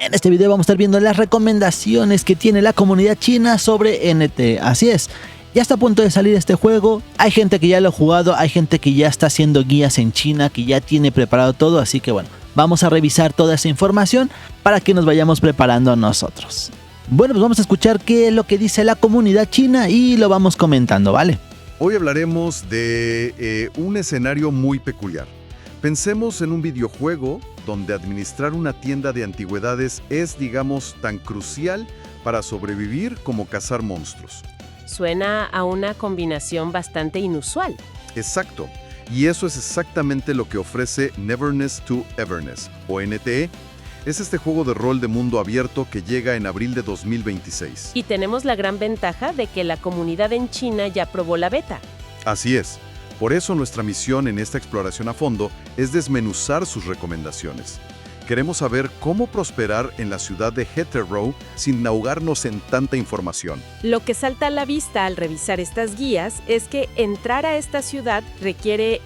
En este video vamos a estar viendo las recomendaciones que tiene la comunidad china sobre NT. Así es, ya está a punto de salir este juego. Hay gente que ya lo ha jugado, hay gente que ya está haciendo guías en China, que ya tiene preparado todo. Así que bueno, vamos a revisar toda esa información para que nos vayamos preparando nosotros. Bueno, pues vamos a escuchar qué es lo que dice la comunidad china y lo vamos comentando, ¿vale? Hoy hablaremos de un escenario muy peculiar. Pensemos en un videojuego donde administrar una tienda de antigüedades es, digamos, tan crucial para sobrevivir como cazar monstruos. Suena a una combinación bastante inusual. Exacto. Y eso es exactamente lo que ofrece Neverness to Everness, o NTE. Es este juego de rol de mundo abierto que llega en abril de 2026. Y tenemos la gran ventaja de que la comunidad en China ya probó la beta. Así es. Por eso nuestra misión en esta exploración a fondo es desmenuzar sus recomendaciones. Queremos saber cómo prosperar en la ciudad de Heathrow sin ahogarnos en tanta información. Lo que salta a la vista al revisar estas guías es que entrar a esta ciudad requiere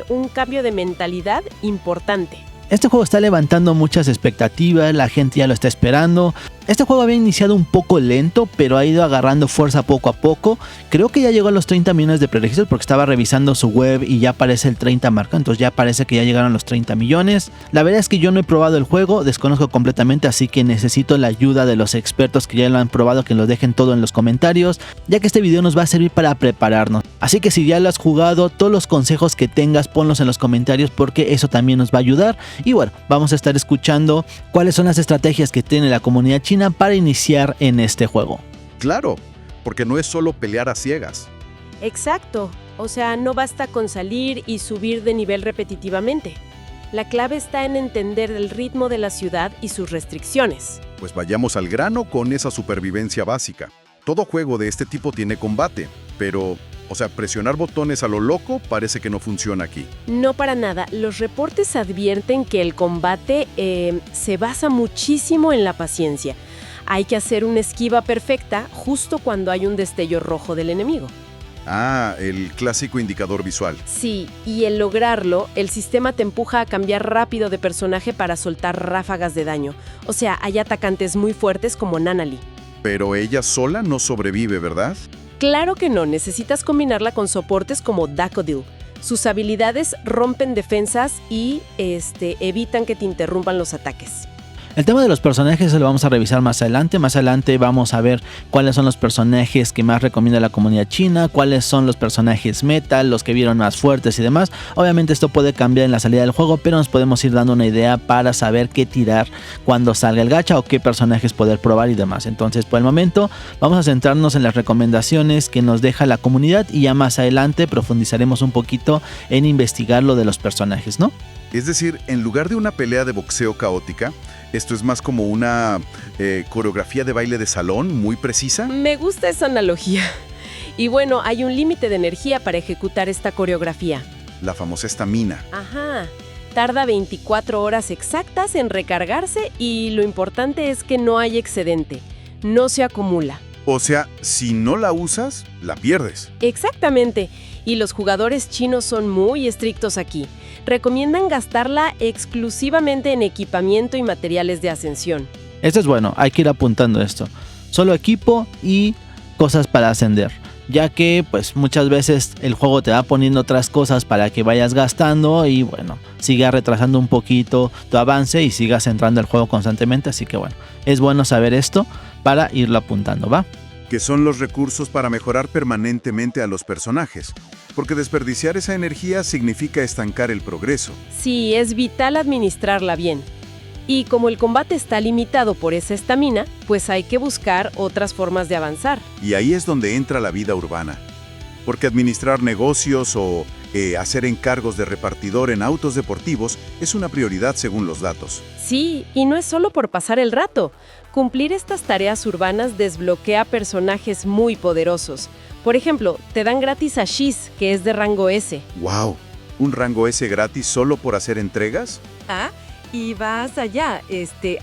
un cambio de mentalidad importante. Este juego está levantando muchas expectativas, la gente ya lo está esperando. Este juego había iniciado un poco lento, pero ha ido agarrando fuerza poco a poco. Creo que ya llegó a los 30 millones de preregistros porque estaba revisando su web y ya aparece el 30 marca, entonces ya parece que ya llegaron los 30 millones. La verdad es que yo no he probado el juego, desconozco completamente, así que necesito la ayuda de los expertos que ya lo han probado, que lo dejen todo en los comentarios, ya que este video nos va a servir para prepararnos. Así que si ya lo has jugado, todos los consejos que tengas, ponlos en los comentarios porque eso también nos va a ayudar. Y bueno, vamos a estar escuchando cuáles son las estrategias que tiene la comunidad china para iniciar en este juego. Claro, porque no es solo pelear a ciegas. Exacto, o sea, no basta con salir y subir de nivel repetitivamente. La clave está en entender el ritmo de la ciudad y sus restricciones. Pues vayamos al grano con esa supervivencia básica. Todo juego de este tipo tiene combate, pero, presionar botones a lo loco parece que no funciona aquí. No para nada. Los reportes advierten que el combate se basa muchísimo en la paciencia. Hay que hacer una esquiva perfecta justo cuando hay un destello rojo del enemigo. Ah, el clásico indicador visual. Sí, y al lograrlo, el sistema te empuja a cambiar rápido de personaje para soltar ráfagas de daño. O sea, hay atacantes muy fuertes como Nanali. Pero ella sola no sobrevive, ¿verdad? Claro que no, necesitas combinarla con soportes como Dakodil. Sus habilidades rompen defensas y evitan que te interrumpan los ataques. El tema de los personajes lo vamos a revisar más adelante. Más adelante vamos a ver cuáles son los personajes que más recomienda la comunidad china, cuáles son los personajes meta, los que vieron más fuertes y demás. Obviamente esto puede cambiar en la salida del juego, pero nos podemos ir dando una idea para saber qué tirar cuando salga el gacha o qué personajes poder probar y demás. Entonces, por el momento, vamos a centrarnos en las recomendaciones que nos deja la comunidad y ya más adelante profundizaremos un poquito en investigar lo de los personajes, ¿no? Es decir, en lugar de una pelea de boxeo caótica, esto es más como una coreografía de baile de salón muy precisa. Me gusta esa analogía. Y bueno, hay un límite de energía para ejecutar esta coreografía. La famosa estamina. Ajá. Tarda 24 horas exactas en recargarse y lo importante es que no hay excedente. No se acumula. O sea, si no la usas, la pierdes. Exactamente. Y los jugadores chinos son muy estrictos aquí. Recomiendan gastarla exclusivamente en equipamiento y materiales de ascensión. Esto es bueno, hay que ir apuntando esto. Solo equipo y cosas para ascender. Ya que pues muchas veces el juego te va poniendo otras cosas para que vayas gastando y bueno, siga retrasando un poquito tu avance y sigas entrando al juego constantemente. Así que bueno, es bueno saber esto para irlo apuntando, ¿va? Que son los recursos para mejorar permanentemente a los personajes, porque desperdiciar esa energía significa estancar el progreso. Sí, es vital administrarla bien. Y como el combate está limitado por esa estamina, pues hay que buscar otras formas de avanzar. Y ahí es donde entra la vida urbana, porque administrar negocios o hacer encargos de repartidor en autos deportivos es una prioridad según los datos. Sí, y no es solo por pasar el rato. Cumplir estas tareas urbanas desbloquea personajes muy poderosos. Por ejemplo, te dan gratis a Shiz, que es de rango S. ¡Wow! ¿Un rango S gratis solo por hacer entregas? Ah, y vas allá.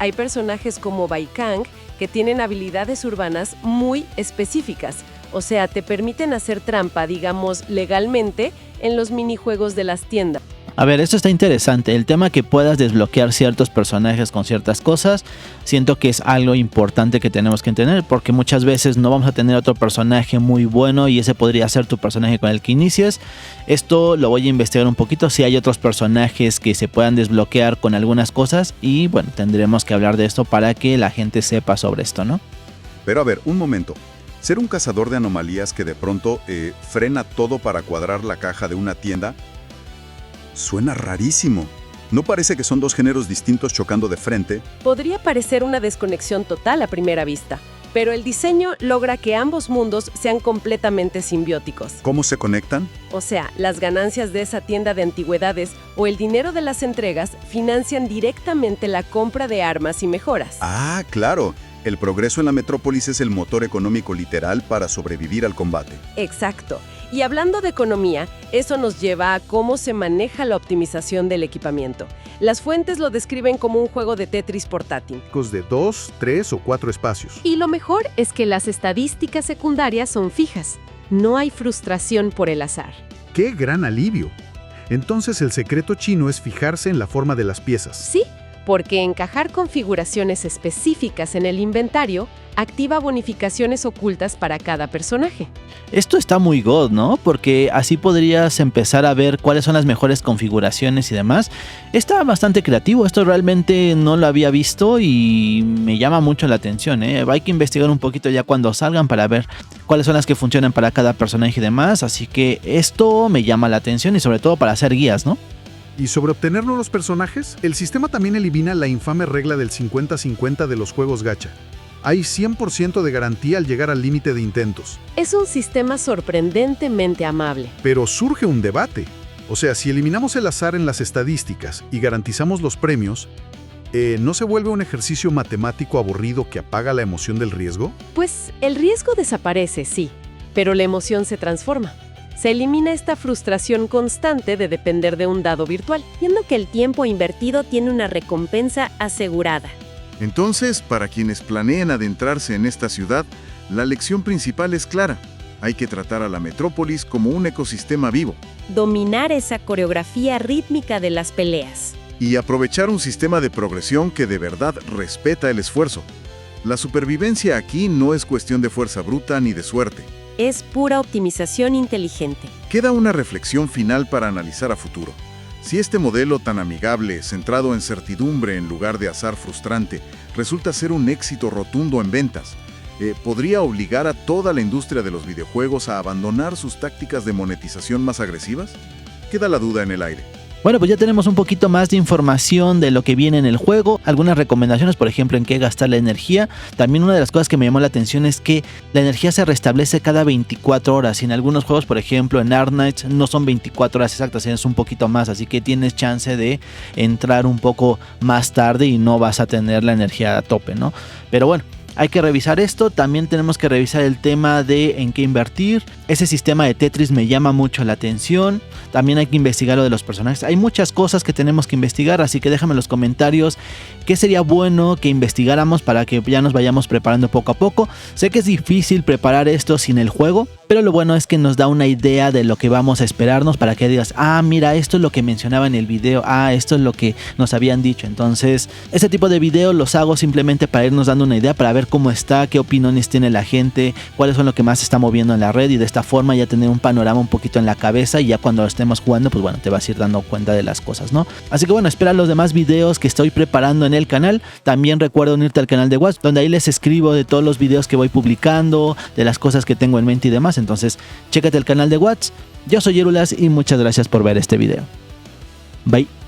Hay personajes como Baikang que tienen habilidades urbanas muy específicas. O sea, te permiten hacer trampa, digamos, legalmente en los minijuegos de las tiendas. A ver, esto está interesante. El tema que puedas desbloquear ciertos personajes con ciertas cosas, siento que es algo importante que tenemos que entender, porque muchas veces no vamos a tener otro personaje muy bueno y ese podría ser tu personaje con el que inicies. Esto lo voy a investigar un poquito, si hay otros personajes que se puedan desbloquear con algunas cosas y bueno, tendremos que hablar de esto para que la gente sepa sobre esto, ¿no? Pero a ver, un momento. Ser un cazador de anomalías que de pronto frena todo para cuadrar la caja de una tienda, suena rarísimo. ¿No parece que son dos géneros distintos chocando de frente? Podría parecer una desconexión total a primera vista, pero el diseño logra que ambos mundos sean completamente simbióticos. ¿Cómo se conectan? O sea, las ganancias de esa tienda de antigüedades o el dinero de las entregas financian directamente la compra de armas y mejoras. Ah, claro. El progreso en la metrópolis es el motor económico literal para sobrevivir al combate. Exacto. Y hablando de economía, eso nos lleva a cómo se maneja la optimización del equipamiento. Las fuentes lo describen como un juego de Tetris portátil. De 2, 3 o 4 espacios. Y lo mejor es que las estadísticas secundarias son fijas. No hay frustración por el azar. ¡Qué gran alivio! Entonces el secreto chino es fijarse en la forma de las piezas. Sí, porque encajar configuraciones específicas en el inventario activa bonificaciones ocultas para cada personaje. Esto está muy god, ¿no? Porque así podrías empezar a ver cuáles son las mejores configuraciones y demás. Está bastante creativo, esto realmente no lo había visto y me llama mucho la atención, ¿eh? Hay que investigar un poquito ya cuando salgan para ver cuáles son las que funcionan para cada personaje y demás, así que esto me llama la atención y sobre todo para hacer guías, ¿no? Y sobre obtener nuevos personajes, el sistema también elimina la infame regla del 50-50 de los juegos gacha. Hay 100% de garantía al llegar al límite de intentos. Es un sistema sorprendentemente amable. Pero surge un debate. O sea, si eliminamos el azar en las estadísticas y garantizamos los premios, ¿no se vuelve un ejercicio matemático aburrido que apaga la emoción del riesgo? Pues el riesgo desaparece, sí, pero la emoción se transforma. Se elimina esta frustración constante de depender de un dado virtual, viendo que el tiempo invertido tiene una recompensa asegurada. Entonces, para quienes planeen adentrarse en esta ciudad, la lección principal es clara. Hay que tratar a la metrópolis como un ecosistema vivo. Dominar esa coreografía rítmica de las peleas. Y aprovechar un sistema de progresión que de verdad respeta el esfuerzo. La supervivencia aquí no es cuestión de fuerza bruta ni de suerte. Es pura optimización inteligente. Queda una reflexión final para analizar a futuro. Si este modelo tan amigable, centrado en certidumbre en lugar de azar frustrante, resulta ser un éxito rotundo en ventas, ¿podría obligar a toda la industria de los videojuegos a abandonar sus tácticas de monetización más agresivas? Queda la duda en el aire. Bueno, pues ya tenemos un poquito más de información de lo que viene en el juego, algunas recomendaciones, por ejemplo, en qué gastar la energía. También una de las cosas que me llamó la atención es que la energía se restablece cada 24 horas. Y en algunos juegos, por ejemplo, en Arknights no son 24 horas exactas, es un poquito más, así que tienes chance de entrar un poco más tarde y no vas a tener la energía a tope, ¿no? Pero bueno, hay que revisar esto, también tenemos que revisar el tema de en qué invertir. Ese sistema de Tetris me llama mucho la atención. También hay que investigar lo de los personajes. Hay muchas cosas que tenemos que investigar, así que déjame en los comentarios qué sería bueno que investigáramos para que ya nos vayamos preparando poco a poco. Sé que es difícil preparar esto sin el juego, pero lo bueno es que nos da una idea de lo que vamos a esperarnos para que digas, ah, mira, esto es lo que mencionaba en el video, ah, esto es lo que nos habían dicho. Entonces, este tipo de videos los hago simplemente para irnos dando una idea, para ver cómo está, qué opiniones tiene la gente, cuáles son lo que más se está moviendo en la red y de esta forma ya tener un panorama un poquito en la cabeza y ya cuando lo estemos jugando, pues bueno, te vas a ir dando cuenta de las cosas, ¿no? Así que bueno, espera los demás videos que estoy preparando en el canal. También recuerda unirte al canal de WhatsApp, donde ahí les escribo de todos los videos que voy publicando, de las cosas que tengo en mente y demás. Entonces, chécate el canal de WhatsApp. Yo soy Yerulas y muchas gracias por ver este video. Bye.